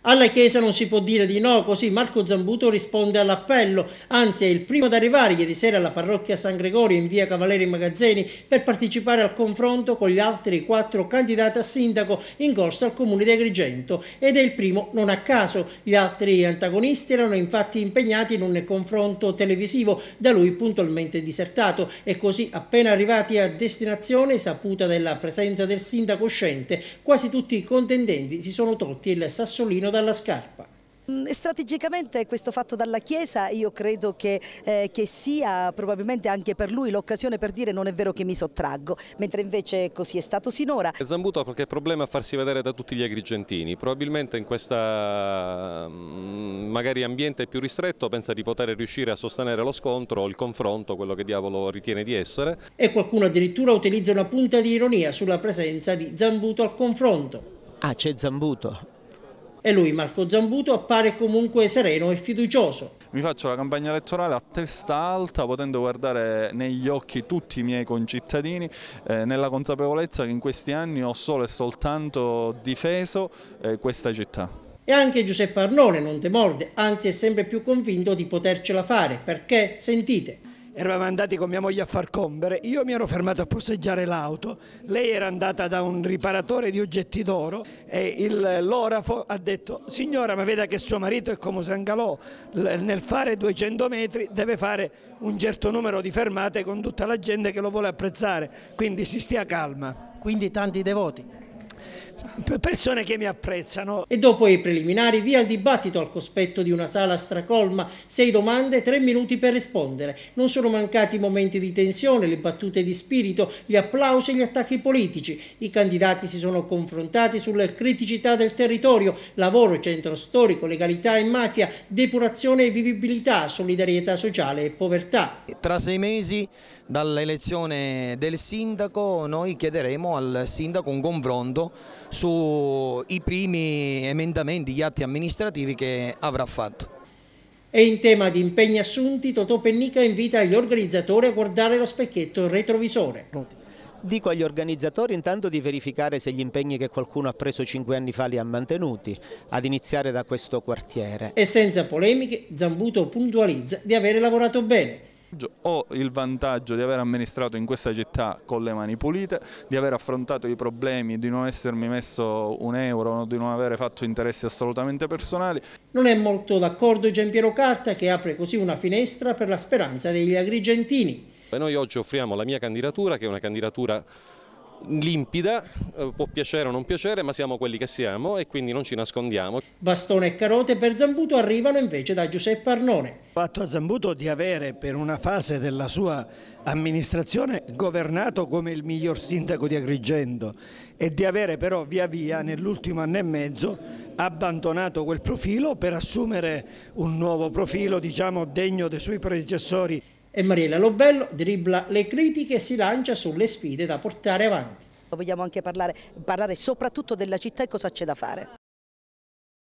Alla Chiesa non si può dire di no, così Marco Zambuto risponde all'appello, anzi è il primo ad arrivare ieri sera alla parrocchia San Gregorio in via Cavalieri Magazzeni per partecipare al confronto con gli altri 4 candidati a sindaco in corsa al comune di Agrigento ed è il primo non a caso. Gli altri antagonisti erano infatti impegnati in un confronto televisivo da lui puntualmente disertato e così appena arrivati a destinazione, saputa della presenza del sindaco uscente, quasi tutti i contendenti si sono tolti il sassolino dalla scarpa. Strategicamente questo fatto dalla Chiesa io credo che sia probabilmente anche per lui l'occasione per dire non è vero che mi sottraggo, mentre invece così è stato sinora. Zambuto ha qualche problema a farsi vedere da tutti gli agrigentini, probabilmente in questo magari ambiente più ristretto pensa di poter riuscire a sostenere lo scontro o il confronto, quello che diavolo ritiene di essere. E qualcuno addirittura utilizza una punta di ironia sulla presenza di Zambuto al confronto. Ah, c'è Zambuto. E lui, Marco Zambuto, appare comunque sereno e fiducioso. Mi faccio la campagna elettorale a testa alta, potendo guardare negli occhi tutti i miei concittadini, nella consapevolezza che in questi anni ho solo e soltanto difeso questa città. E anche Giuseppe Arnone non demorde, anzi è sempre più convinto di potercela fare, perché, sentite. Eravamo andati con mia moglie a far combere, io mi ero fermato a posteggiare l'auto, lei era andata da un riparatore di oggetti d'oro e l'orafo ha detto: signora, ma veda che suo marito è come San Galò, nel fare 200 metri deve fare un certo numero di fermate con tutta la gente che lo vuole apprezzare, quindi si stia calma. Quindi tanti devoti. Persone che mi apprezzano. E dopo i preliminari via il dibattito al cospetto di una sala stracolma, 6 domande, 3 minuti per rispondere. Non sono mancati momenti di tensione, le battute di spirito, gli applausi e gli attacchi politici. I candidati si sono confrontati sulle criticità del territorio, lavoro, centro storico, legalità e mafia, depurazione e vivibilità, solidarietà sociale e povertà. Tra 6 mesi dall'elezione del sindaco noi chiederemo al sindaco un confronto sui primi emendamenti, gli atti amministrativi che avrà fatto. E in tema di impegni assunti, Totò Pennica invita gli organizzatori a guardare lo specchietto retrovisore. Dico agli organizzatori intanto di verificare se gli impegni che qualcuno ha preso 5 anni fa li ha mantenuti, ad iniziare da questo quartiere. E senza polemiche, Zambuto puntualizza di avere lavorato bene. Ho il vantaggio di aver amministrato in questa città con le mani pulite, di aver affrontato i problemi, di non essermi messo un euro, di non avere fatto interessi assolutamente personali. Non è molto d'accordo Giampiero Carta, che apre così una finestra per la speranza degli agrigentini. Noi oggi offriamo la mia candidatura, che è una candidatura limpida, può piacere o non piacere, ma siamo quelli che siamo e quindi non ci nascondiamo. Bastone e carote per Zambuto arrivano invece da Giuseppe Arnone. Ho fatto a Zambuto di avere per una fase della sua amministrazione governato come il miglior sindaco di Agrigento e di avere però via via nell'ultimo anno e mezzo abbandonato quel profilo per assumere un nuovo profilo, diciamo, degno dei suoi predecessori. E Mariella Lobello dribbla le critiche e si lancia sulle sfide da portare avanti. Vogliamo anche parlare soprattutto della città e cosa c'è da fare.